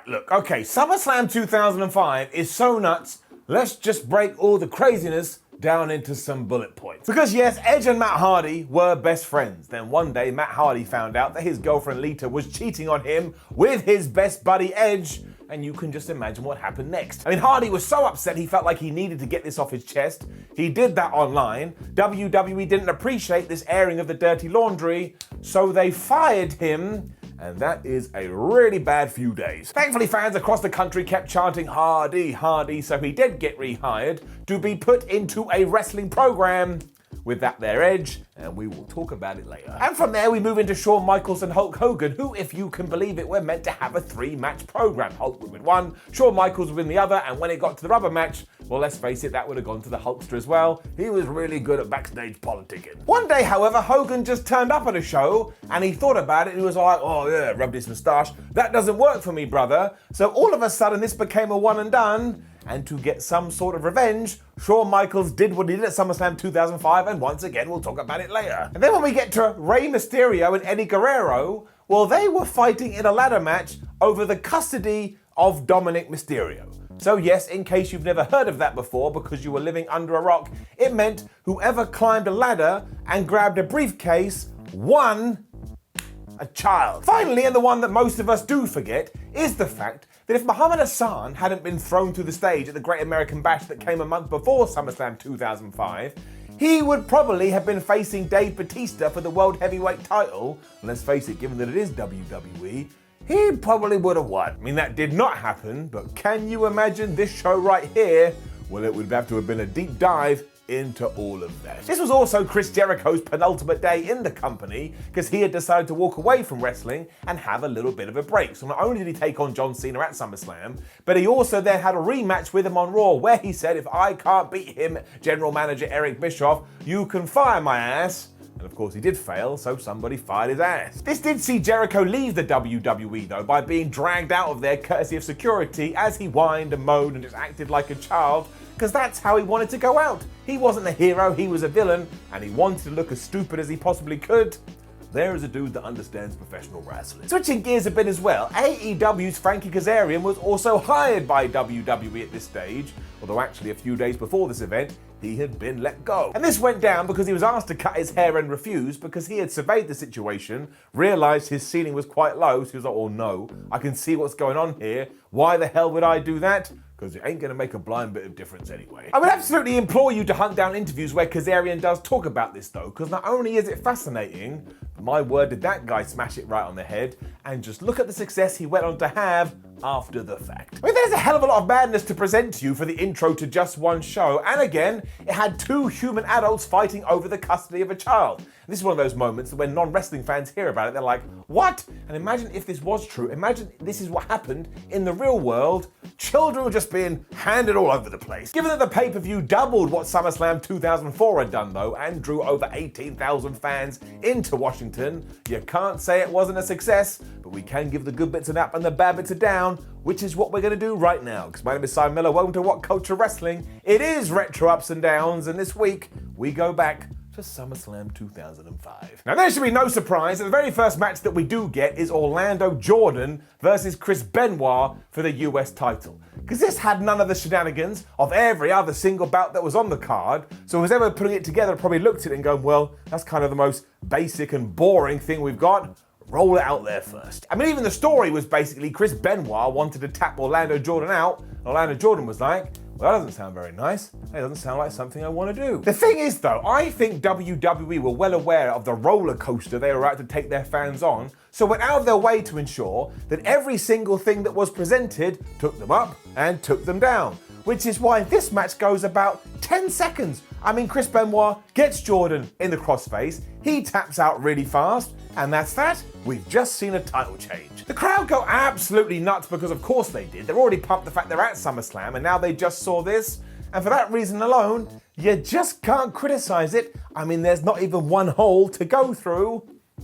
look, okay, SummerSlam 2005 is so nuts, let's just break all the craziness down into some bullet points. Because yes, Edge and Matt Hardy were best friends. Then one day, Matt Hardy found out that his girlfriend Lita was cheating on him with his best buddy Edge, and you can just imagine what happened next. I mean, Hardy was so upset he felt like he needed to get this off his chest. He did that online. WWE didn't appreciate this airing of the dirty laundry, so they fired him, and that is a really bad few days. Thankfully, fans across the country kept chanting Hardy, Hardy, so he did get rehired to be put into a wrestling program with that there Edge, and we will talk about it later. And from there, we move into Shawn Michaels and Hulk Hogan, who, if you can believe it, were meant to have a 3-match program. Hulk would win one, Shawn Michaels would win the other, and when it got to the rubber match, well, let's face it, that would have gone to the Hulkster as well. He was really good at backstage politicking. One day, however, Hogan just turned up at a show, and he thought about it, and he was like, oh yeah, rub this moustache. That doesn't work for me, brother. So all of a sudden, this became a one and done, and to get some sort of revenge, Shawn Michaels did what he did at SummerSlam 2005, and once again, we'll talk about it later. And then when we get to Rey Mysterio and Eddie Guerrero, well, they were fighting in a ladder match over the custody of Dominik Mysterio. So yes, in case you've never heard of that before because you were living under a rock, it meant whoever climbed a ladder and grabbed a briefcase won a child. Finally, and the one that most of us do forget, is the fact that if Muhammad Hassan hadn't been thrown to the stage at the Great American Bash that came a month before SummerSlam 2005, he would probably have been facing Dave Batista for the World Heavyweight title. And let's face it, given that it is WWE, he probably would have won. I mean, that did not happen, but can you imagine this show right here? Well, it would have to have been a deep dive into all of that. This was also Chris Jericho's penultimate day in the company because he had decided to walk away from wrestling and have a little bit of a break. So not only did he take on John Cena at SummerSlam, but he also then had a rematch with him on Raw where he said, if I can't beat him, General Manager Eric Bischoff, you can fire my ass. And of course he did fail, so somebody fired his ass. This did see Jericho leave the WWE though by being dragged out of there courtesy of security as he whined and moaned and just acted like a child, because that's how he wanted to go out. He wasn't a hero, he was a villain, and he wanted to look as stupid as he possibly could. There is a dude that understands professional wrestling. Switching gears a bit as well, AEW's Frankie Kazarian was also hired by WWE at this stage, although actually a few days before this event, he had been let go. And this went down because he was asked to cut his hair and refused because he had surveyed the situation, realized his ceiling was quite low, so he was like, oh no, I can see what's going on here. Why the hell would I do that? Because it ain't going to make a blind bit of difference anyway. I would absolutely implore you to hunt down interviews where Kazarian does talk about this though, because not only is it fascinating, but my word did that guy smash it right on the head, and just look at the success he went on to have after the fact. I mean, there's a hell of a lot of madness to present to you for the intro to just one show, and again, it had 2 human adults fighting over the custody of a child. And this is one of those moments that when non-wrestling fans hear about it, they're like, what? And imagine if this was true, imagine this is what happened in the real world. Children were just being handed all over the place. Given that the pay-per-view doubled what SummerSlam 2004 had done though, and drew over 18,000 fans into Washington, you can't say it wasn't a success, but we can give the good bits an up and the bad bits a down, which is what we're going to do right now. Because my name is Simon Miller, welcome to WhatCulture Wrestling. It is retro ups and downs, and this week we go back to SummerSlam 2005. Now there should be no surprise that the very first match that we do get is Orlando Jordan versus Chris Benoit for the US title. Because this had none of the shenanigans of every other single bout that was on the card, so whoever was putting it together probably looked at it and going, well, that's kind of the most basic and boring thing we've got. Roll it out there first. I mean, even the story was basically Chris Benoit wanted to tap Orlando Jordan out, and Orlando Jordan was like, well, that doesn't sound very nice. That doesn't sound like something I want to do. The thing is though, I think WWE were well aware of the roller coaster they were about to take their fans on, so went out of their way to ensure that every single thing that was presented took them up and took them down. Which is why this match goes about 10 seconds. I mean, Chris Benoit gets Jordan in the crossface, he taps out really fast, and that's that. We've just seen a title change. The crowd go absolutely nuts because of course they did. They're already pumped the fact they're at SummerSlam and now they just saw this. And for that reason alone, you just can't criticize it. I mean, there's not even one hole to go through.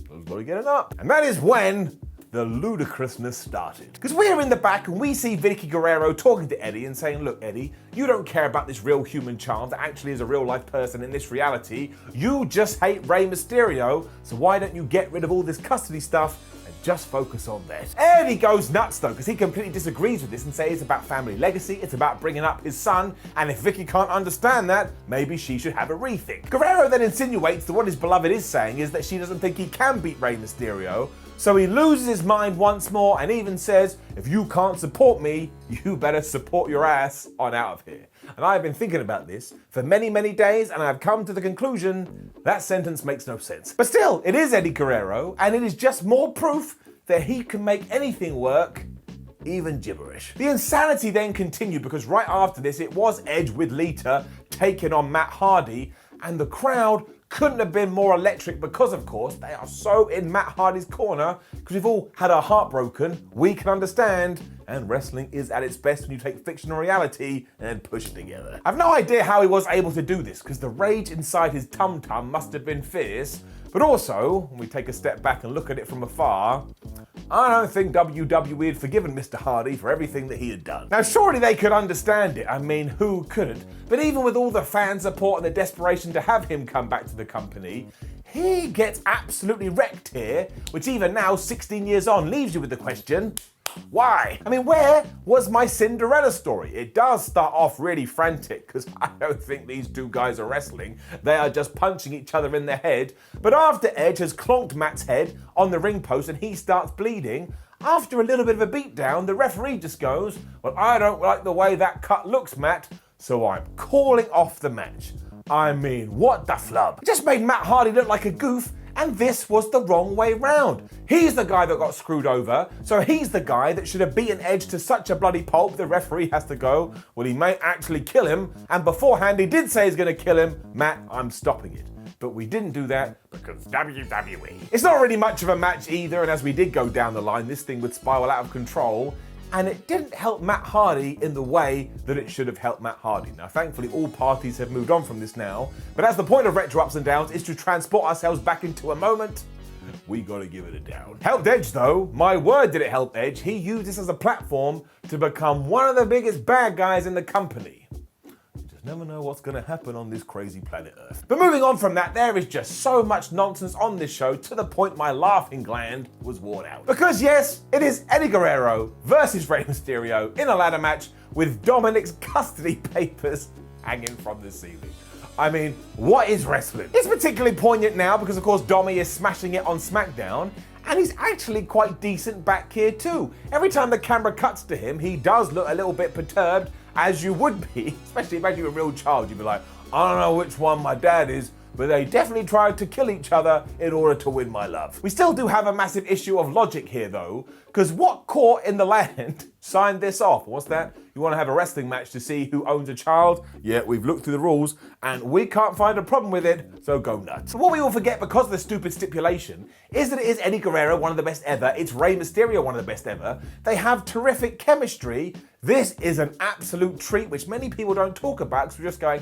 Just gotta get it up. And that is when the ludicrousness started. Because we're in the back and we see Eddie Guerrero talking to Eddie and saying, look, Eddie, you don't care about this real human child that actually is a real life person in this reality. You just hate Rey Mysterio, so why don't you get rid of all this custody stuff and just focus on that. Eddie goes nuts though, because he completely disagrees with this and says it's about family legacy, it's about bringing up his son, and if Vicky can't understand that, maybe she should have a rethink. Guerrero then insinuates that what his beloved is saying is that she doesn't think he can beat Rey Mysterio, so he loses his mind once more and even says, if you can't support me, you better support your ass on out of here. And I've been thinking about this for many, many days, and I've come to the conclusion that sentence makes no sense. But still, it is Eddie Guerrero, and it is just more proof that he can make anything work, even gibberish. The insanity then continued because right after this, it was Edge with Lita taking on Matt Hardy, and the crowd couldn't have been more electric because, of course, they are so in Matt Hardy's corner because we've all had our heart broken, we can understand, and wrestling is at its best when you take fiction or reality and push it together. I've no idea how he was able to do this because the rage inside his tum-tum must have been fierce, but also, when we take a step back and look at it from afar, I don't think WWE had forgiven Mr. Hardy for everything that he had done. Now, surely they could understand it. I mean, who couldn't? But even with all the fan support and the desperation to have him come back to the company, he gets absolutely wrecked here, which even now, 16 years on, leaves you with the question, why? I mean, where was my Cinderella story? It does start off really frantic because I don't think these two guys are wrestling. They are just punching each other in the head. But after Edge has clonked Matt's head on the ring post and he starts bleeding, after a little bit of a beatdown, the referee just goes, well, I don't like the way that cut looks, Matt, so I'm calling off the match. I mean, what the flub? It just made Matt Hardy look like a goof, and this was the wrong way round. He's the guy that got screwed over, so he's the guy that should have beaten Edge to such a bloody pulp the referee has to go, well, he may actually kill him, and beforehand he did say he's gonna kill him, Matt, I'm stopping it. But we didn't do that because WWE. It's not really much of a match either, and as we did go down the line, this thing would spiral out of control, and it didn't help Matt Hardy in the way that it should have helped Matt Hardy. Now, thankfully, all parties have moved on from this now, but as the point of Retro Ups and Downs is to transport ourselves back into a moment, we gotta give it a down. Helped Edge though, my word did it help Edge. He used this as a platform to become one of the biggest bad guys in the company. Never know what's going to happen on this crazy planet Earth. But moving on from that, there is just so much nonsense on this show to the point my laughing gland was worn out. Because yes, it is Eddie Guerrero versus Rey Mysterio in a ladder match with Dominik's custody papers hanging from the ceiling. I mean, what is wrestling? It's particularly poignant now because of course Domi is smashing it on SmackDown, and he's actually quite decent back here too. Every time the camera cuts to him, he does look a little bit perturbed, as you would be, especially if you're a real child. You'd be like, I don't know which one my dad is, but they definitely tried to kill each other in order to win my love. We still do have a massive issue of logic here though, because what court in the land signed this off? What's that? You want to have a wrestling match to see who owns a child? Yeah, we've looked through the rules and we can't find a problem with it, so go nuts. What we all forget because of the stupid stipulation is that it is Eddie Guerrero, one of the best ever. It's Rey Mysterio, one of the best ever. They have terrific chemistry. This is an absolute treat, which many people don't talk about because we're just going,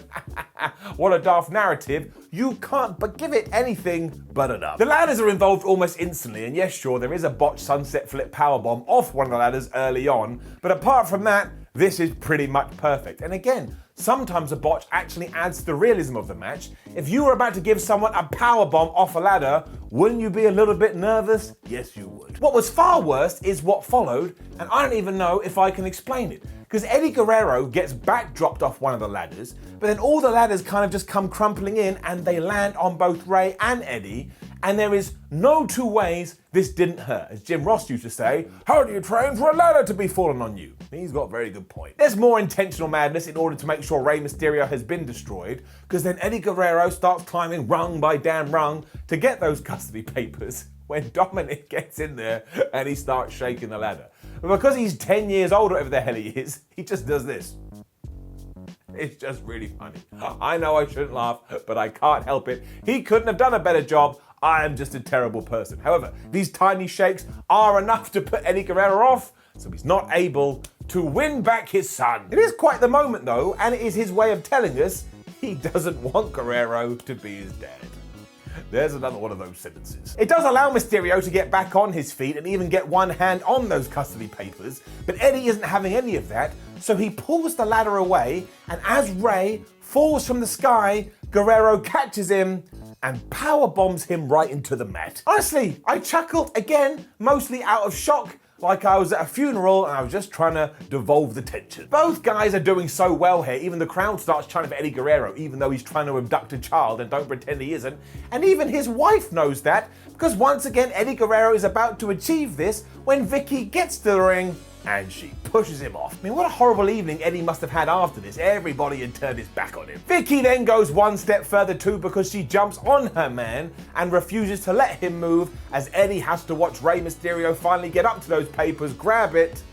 what a daft narrative. You can't but give it anything but enough. The ladders are involved almost instantly, and yes, sure, there is a botched sunset flip powerbomb off one of the ladders early on, but apart from that, this is pretty much perfect. And again, sometimes a botch actually adds to the realism of the match. If you were about to give someone a powerbomb off a ladder, wouldn't you be a little bit nervous? Yes, you would. What was far worse is what followed, and I don't even know if I can explain it. Because Eddie Guerrero gets backdropped off one of the ladders, but then all the ladders kind of just come crumpling in and they land on both Rey and Eddie, and there is no two ways this didn't hurt. As Jim Ross used to say, how do you train for a ladder to be falling on you? He's got a very good point. There's more intentional madness in order to make sure Rey Mysterio has been destroyed, because then Eddie Guerrero starts climbing rung by damn rung to get those custody papers when Dominik gets in there and he starts shaking the ladder. But because he's 10 years old, whatever the hell he is, he just does this. It's just really funny. I know I shouldn't laugh, but I can't help it. He couldn't have done a better job. I am just a terrible person. However, these tiny shakes are enough to put Eddie Guerrero off, so he's not able to win back his son. It is quite the moment though, and it is his way of telling us he doesn't want Guerrero to be his dad. There's another one of those sentences. It does allow Mysterio to get back on his feet and even get one hand on those custody papers, but Eddie isn't having any of that, so he pulls the ladder away, and as Rey falls from the sky, Guerrero catches him and power bombs him right into the mat. Honestly, I chuckled again, mostly out of shock, like I was at a funeral and I was just trying to devolve the tension. Both guys are doing so well here, even the crowd starts chanting for Eddie Guerrero, even though he's trying to abduct a child and don't pretend he isn't. And even his wife knows that, because once again, Eddie Guerrero is about to achieve this when Vicky gets to the ring and she pushes him off. I mean, what a horrible evening Eddie must have had after this. Everybody had turned his back on him. Vicky then goes one step further too, because she jumps on her man and refuses to let him move, as Eddie has to watch Rey Mysterio finally get up to those papers, grab it,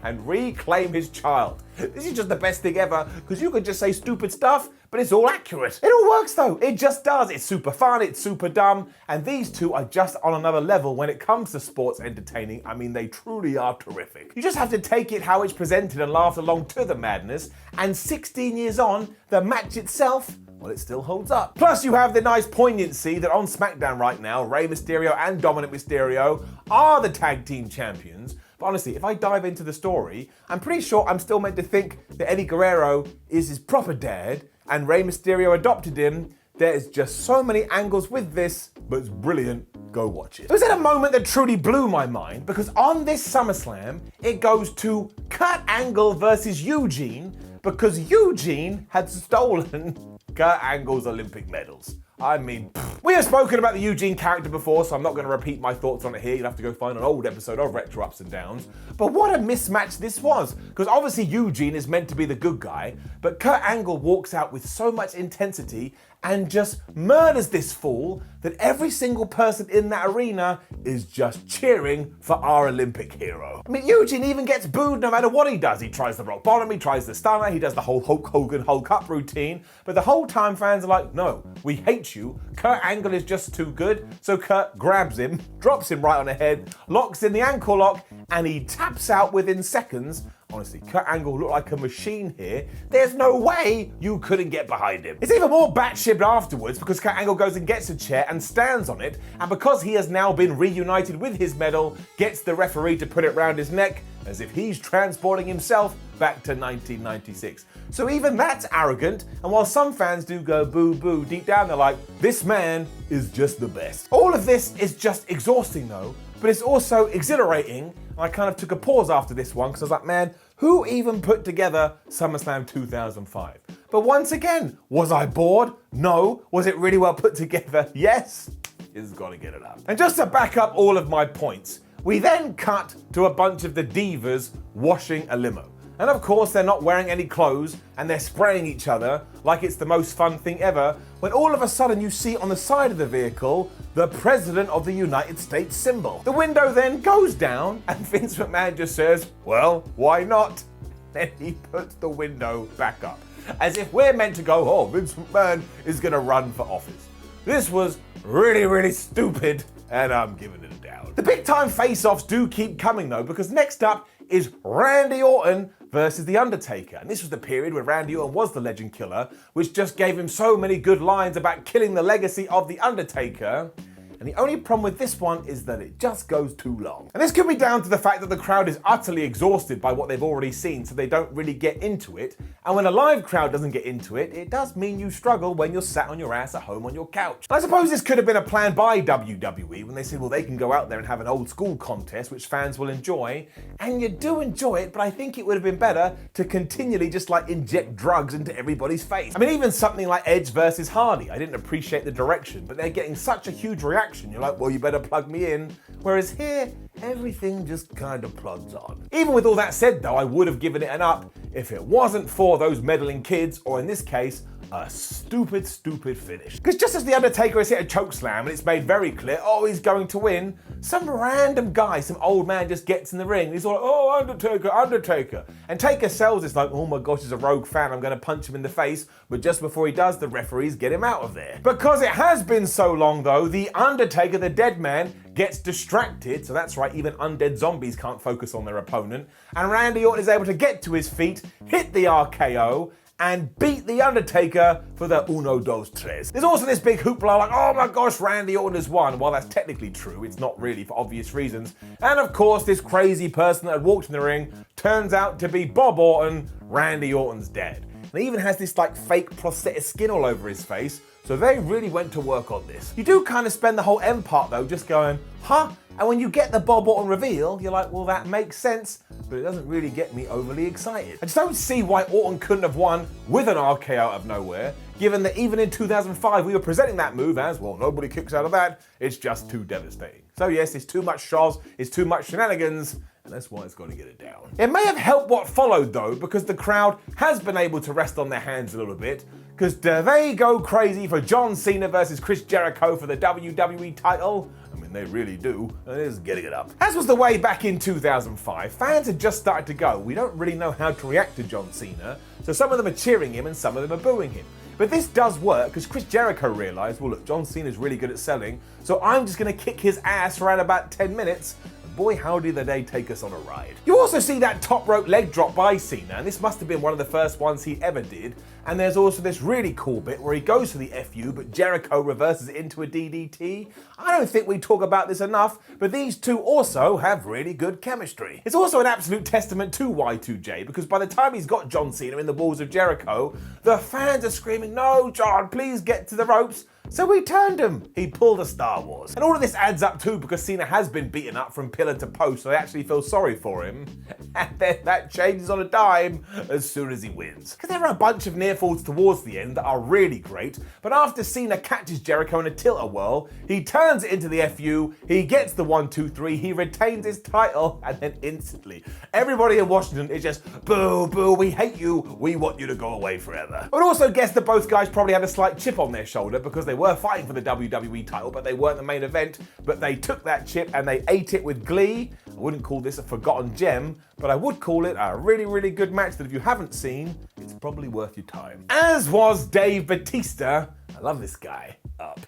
and reclaim his child. This is just the best thing ever, because you could just say stupid stuff, but it's all accurate. It all works though, it just does. It's super fun, it's super dumb, and these two are just on another level when it comes to sports entertaining. I mean, they truly are terrific. You just have to take it how it's presented and laugh along to the madness, and 16 years on, the match itself, well, it still holds up. Plus, you have the nice poignancy that on SmackDown right now, Rey Mysterio and Dominik Mysterio are the tag team champions. But honestly, if I dive into the story, I'm pretty sure I'm still meant to think that Eddie Guerrero is his proper dad and Rey Mysterio adopted him. There is just so many angles with this, but it's brilliant. Go watch it. It was at a moment that truly blew my mind, because on this SummerSlam, it goes to Kurt Angle versus Eugene, because Eugene had stolen Kurt Angle's Olympic medals. I mean, we have spoken about the Eugene character before, so I'm not going to repeat my thoughts on it here. You'll have to go find an old episode of Retro Ups and Downs. But what a mismatch this was, because obviously Eugene is meant to be the good guy, but Kurt Angle walks out with so much intensity and just murders this fool that every single person in that arena is just cheering for our Olympic hero. I mean, Eugene even gets booed no matter what he does. He tries the rock bottom, he tries the stunner, he does the whole Hulk Hogan Hulk up routine, but the whole time fans are like, no, we hate you. Kurt Angle is just too good. So Kurt grabs him, drops him right on the head, locks in the ankle lock, and he taps out within seconds. Honestly, Kurt Angle looked like a machine here. There's no way you couldn't get behind him. It's even more batshit afterwards, because Kurt Angle goes and gets a chair and stands on it, and because he has now been reunited with his medal, gets the referee to put it round his neck as if he's transporting himself back to 1996. So even that's arrogant, and while some fans do go boo boo, deep down they're like, this man is just the best. All of this is just exhausting though, but it's also exhilarating. I kind of took a pause after this one, because I was like, man, who even put together SummerSlam 2005? But once again, was I bored? No. Was it really well put together? Yes. It's gotta get it up. And just to back up all of my points, we then cut to a bunch of the divas washing a limo. And of course, they're not wearing any clothes and they're spraying each other like it's the most fun thing ever, when all of a sudden you see on the side of the vehicle the President of the United States symbol. The window then goes down and Vince McMahon just says, well, why not? Then he puts the window back up, as if we're meant to go, oh, Vince McMahon is gonna run for office. This was really, really stupid, and I'm giving it a down. The big time face-offs do keep coming though, because next up is Randy Orton versus The Undertaker. And this was the period where Randy Orton was the legend killer, which just gave him so many good lines about killing the legacy of The Undertaker. And the only problem with this one is that it just goes too long. And this could be down to the fact that the crowd is utterly exhausted by what they've already seen, so they don't really get into it. And when a live crowd doesn't get into it, it does mean you struggle when you're sat on your ass at home on your couch. And I suppose this could have been a plan by WWE when they said, well, they can go out there and have an old school contest which fans will enjoy. And you do enjoy it, but I think it would have been better to continually just like inject drugs into everybody's face. I mean, even something like Edge versus Hardy, I didn't appreciate the direction, but they're getting such a huge reaction. You're like, well, you better plug me in. Whereas here, everything just kind of plugs on. Even with all that said though, I would have given it an up if it wasn't for those meddling kids, or in this case, a stupid finish. Because just as The Undertaker has hit a chokeslam and it's made very clear, oh, he's going to win, some random guy, some old man just gets in the ring and he's all like, oh, Undertaker, Undertaker. And Taker sells it's like, oh my gosh, he's a rogue fan, I'm gonna punch him in the face. But just before he does, the referees get him out of there. Because it has been so long though, The Undertaker, the dead man, gets distracted, so that's right, even undead zombies can't focus on their opponent, and Randy Orton is able to get to his feet, hit the RKO, and beat The Undertaker for the uno, dos, tres. There's also this big hoopla like, oh my gosh, Randy Orton has won. While that's technically true, it's not really for obvious reasons. And of course, this crazy person that had walked in the ring turns out to be Bob Orton, Randy Orton's dad. And he even has this like fake prosthetic skin all over his face, So they really went to work on this. You do kind of spend the whole end part though just going, huh? And when you get the Bob Orton reveal, you're like, well, that makes sense, but it doesn't really get me overly excited. I just don't see why Orton couldn't have won with an RKO out of nowhere, given that even in 2005 we were presenting that move as, well, nobody kicks out of that, it's just too devastating. So yes, it's too much shows, it's too much shenanigans, and that's why it's got to get it down. It may have helped what followed though, because the crowd has been able to rest on their hands a little bit, because they go crazy for John Cena versus Chris Jericho for the WWE title. I mean, they really do, and it is getting it up. As was the way back in 2005, fans had just started to go, we don't really know how to react to John Cena, so some of them are cheering him and some of them are booing him. But this does work because Chris Jericho realized, well look, John Cena's really good at selling, so I'm just gonna kick his ass for around about 10 minutes, and boy howdy did they take us on a ride. You also see that top rope leg drop by Cena, and this must have been one of the first ones he ever did, and there's also this really cool bit where he goes for the FU, but Jericho reverses it into a DDT. I don't think we talk about this enough, but these two also have really good chemistry. It's also an absolute testament to Y2J, because by the time he's got John Cena in the walls of Jericho, the fans are screaming, no, John, please get to the ropes. So he turned him. He pulled a Star Wars. And all of this adds up too because Cena has been beaten up from pillar to post, so they actually feel sorry for him. And then that changes on a dime as soon as he wins. Because there are a bunch of near falls towards the end that are really great, but after Cena catches Jericho in a tilt-a-whirl, he turns it into the FU, he gets the 1-2-3, he retains his title, and then instantly, everybody in Washington is just, boo, boo, we hate you, we want you to go away forever. I would also guess that both guys probably had a slight chip on their shoulder because they were fighting for the WWE title, but they weren't the main event, but they took that chip and they ate it with glee. I wouldn't call this a forgotten gem, but I would call it a really, really good match that if you haven't seen, it's probably worth your time. As was Dave Batista. I love this guy.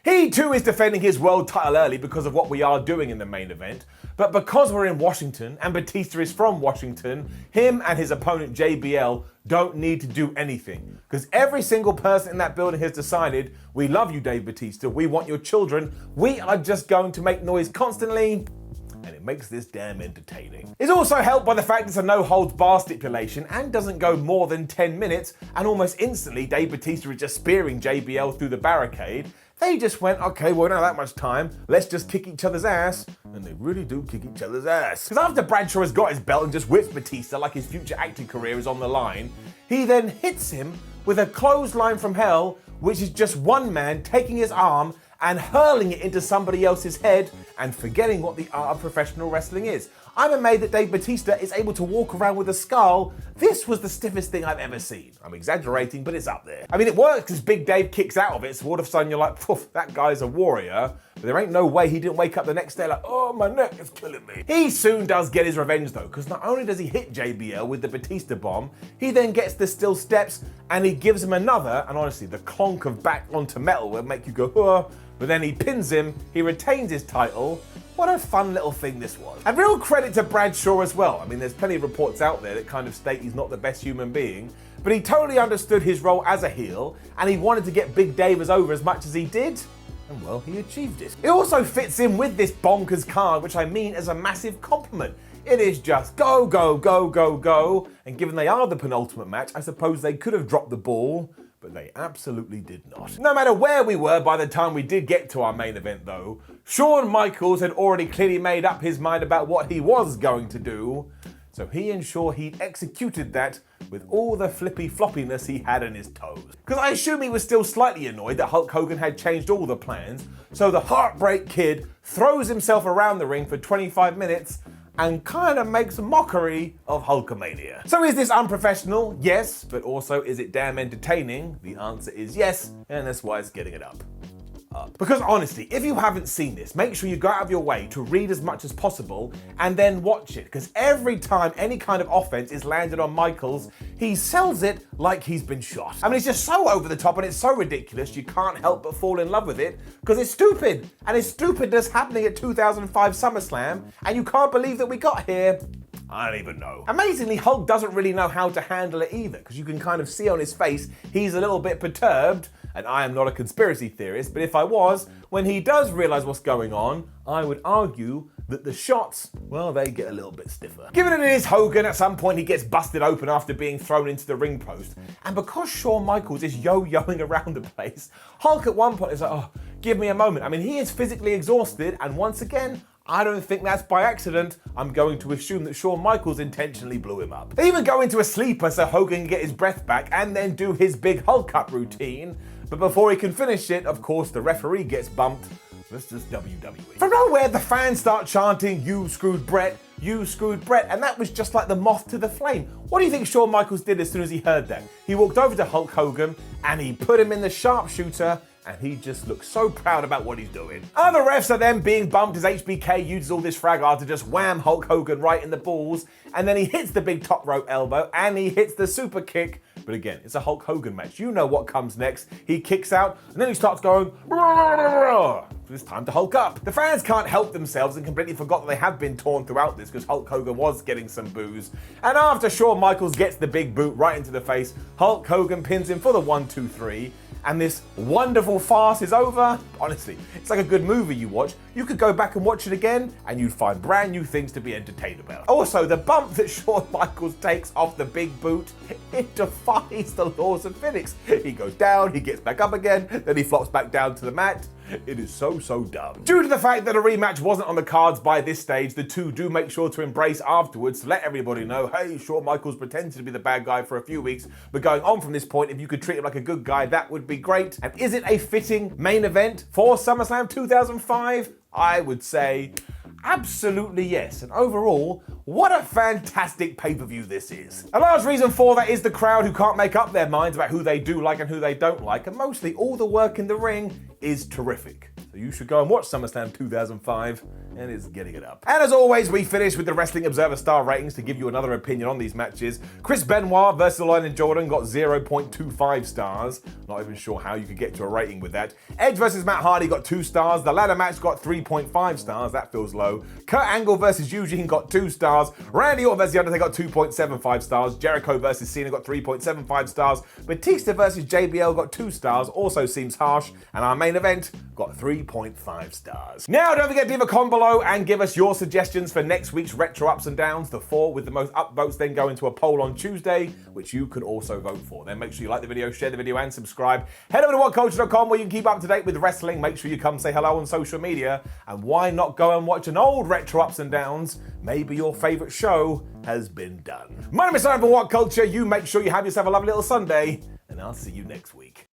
He too is defending his world title early because of what we are doing in the main event, but because we're in Washington and Batista is from Washington, him and his opponent JBL don't need to do anything because every single person in that building has decided, we love you, Dave Batista, we want your children, we are just going to make noise constantly, and it makes this damn entertaining. It's also helped by the fact it's a no-holds-bar stipulation and doesn't go more than 10 minutes, and almost instantly Dave Batista is just spearing JBL through the barricade. They just went, okay, well, we don't have that much time, let's just kick each other's ass. And they really do kick each other's ass. Because after Bradshaw has got his belt and just whips Batista like his future acting career is on the line, he then hits him with a clothesline from hell, which is just one man taking his arm and hurling it into somebody else's head and forgetting what the art of professional wrestling is. I'm amazed that Dave Batista is able to walk around with a skull. This was the stiffest thing I've ever seen. I'm exaggerating, but it's up there. I mean, it works because Big Dave kicks out of it, so all of a sudden you're like, poof, that guy's a warrior. But there ain't no way he didn't wake up the next day like, oh, my neck is killing me. He soon does get his revenge though, because not only does he hit JBL with the Batista bomb, he then gets the steel steps and he gives him another, and honestly, the clonk of back onto metal will make you go, oh, but then he pins him, he retains his title. What a fun little thing this was. And real credit to Bradshaw as well. I mean, there's plenty of reports out there that kind of state he's not the best human being, but he totally understood his role as a heel, and he wanted to get Big Dave over as much as he did, and well, he achieved it. It also fits in with this bonkers card, which I mean as a massive compliment. It is just go, go, go, go, go, and given they are the penultimate match, I suppose they could have dropped the ball, but they absolutely did not. No matter where we were by the time we did get to our main event though, Shawn Michaels had already clearly made up his mind about what he was going to do, so he ensured he'd executed that with all the flippy floppiness he had in his toes. Because I assume he was still slightly annoyed that Hulk Hogan had changed all the plans, so the Heartbreak Kid throws himself around the ring for 25 minutes and kind of makes a mockery of Hulkamania. So is this unprofessional? Yes, but also is it damn entertaining? The answer is yes, and that's why it's getting it up. Because honestly, if you haven't seen this, make sure you go out of your way to read as much as possible and then watch it, because every time any kind of offense is landed on Michaels, he sells it like he's been shot. I mean, it's just so over the top and it's so ridiculous, you can't help but fall in love with it, because it's stupid, and it's stupidness happening at 2005 SummerSlam, and you can't believe that we got here. I don't even know. Amazingly, Hulk doesn't really know how to handle it either, because you can kind of see on his face he's a little bit perturbed, and I am not a conspiracy theorist, but if I was, when he does realize what's going on, I would argue that the shots, well, they get a little bit stiffer. Given it is Hogan, at some point he gets busted open after being thrown into the ring post. And because Shawn Michaels is yo-yoing around the place, Hulk at one point is like, oh, give me a moment. I mean, he is physically exhausted, and once again, I don't think that's by accident. I'm going to assume that Shawn Michaels intentionally blew him up. They even go into a sleeper so Hogan can get his breath back and then do his big Hulk up routine. But before he can finish it, of course, the referee gets bumped. That's just WWE. From nowhere, the fans start chanting, "You screwed Bret, you screwed Bret," and that was just like the moth to the flame. What do you think Shawn Michaels did as soon as he heard that? He walked over to Hulk Hogan and he put him in the sharpshooter, and he just looks so proud about what he's doing. Other refs are then being bumped as HBK uses all this frag art to just wham Hulk Hogan right in the balls, and then he hits the big top rope elbow and he hits the super kick. But again, it's a Hulk Hogan match. You know what comes next. He kicks out and then he starts going, it's time to Hulk up. The fans can't help themselves and completely forgot that they have been torn throughout this because Hulk Hogan was getting some boos. And after Shawn Michaels gets the big boot right into the face, Hulk Hogan pins him for the 1-2-3. And this wonderful farce is over. Honestly, it's like a good movie you watch. You could go back and watch it again and you'd find brand new things to be entertained about. Also, the bump that Shawn Michaels takes off the big boot, it defies the laws of physics. He goes down, he gets back up again, then he flops back down to the mat. It is so dumb. Due to the fact that a rematch wasn't on the cards by this stage, the two do make sure to embrace afterwards to let everybody know, hey, Shawn Michaels pretended to be the bad guy for a few weeks, but going on from this point, if you could treat him like a good guy, that would be great. And is it a fitting main event for SummerSlam 2005? I would say absolutely yes. And overall, what a fantastic pay-per-view this is. A large reason for that is the crowd who can't make up their minds about who they do like and who they don't like, and mostly all the work in the ring is terrific. So you should go and watch SummerSlam 2005, and it's getting it up. And as always, we finish with the Wrestling Observer star ratings to give you another opinion on these matches. Chris Benoit versus Lion and Jordan got 0.25 stars. Not even sure how you could get to a rating with that. Edge versus Matt Hardy got 2 stars. The ladder match got 3.5 stars. That feels low. Kurt Angle versus Eugene got 2 stars. Randy Orton versus The Undertaker got 2.75 stars. Jericho versus Cena got 3.75 stars. Batista versus JBL got 2 stars. Also seems harsh. And our main event got 3.5 stars. Now, don't forget to leave a comment below and give us your suggestions for next week's Retro Ups and Downs. The 4 with the most upvotes then go into a poll on Tuesday, which you can also vote for. Then make sure you like the video, share the video, and subscribe. Head over to WhatCulture.com where you can keep up to date with wrestling. Make sure you come say hello on social media. And why not go and watch an old Retro Ups and Downs? Maybe your favorite show has been done. My name is Simon from WhatCulture. You make sure you have yourself a lovely little Sunday, and I'll see you next week.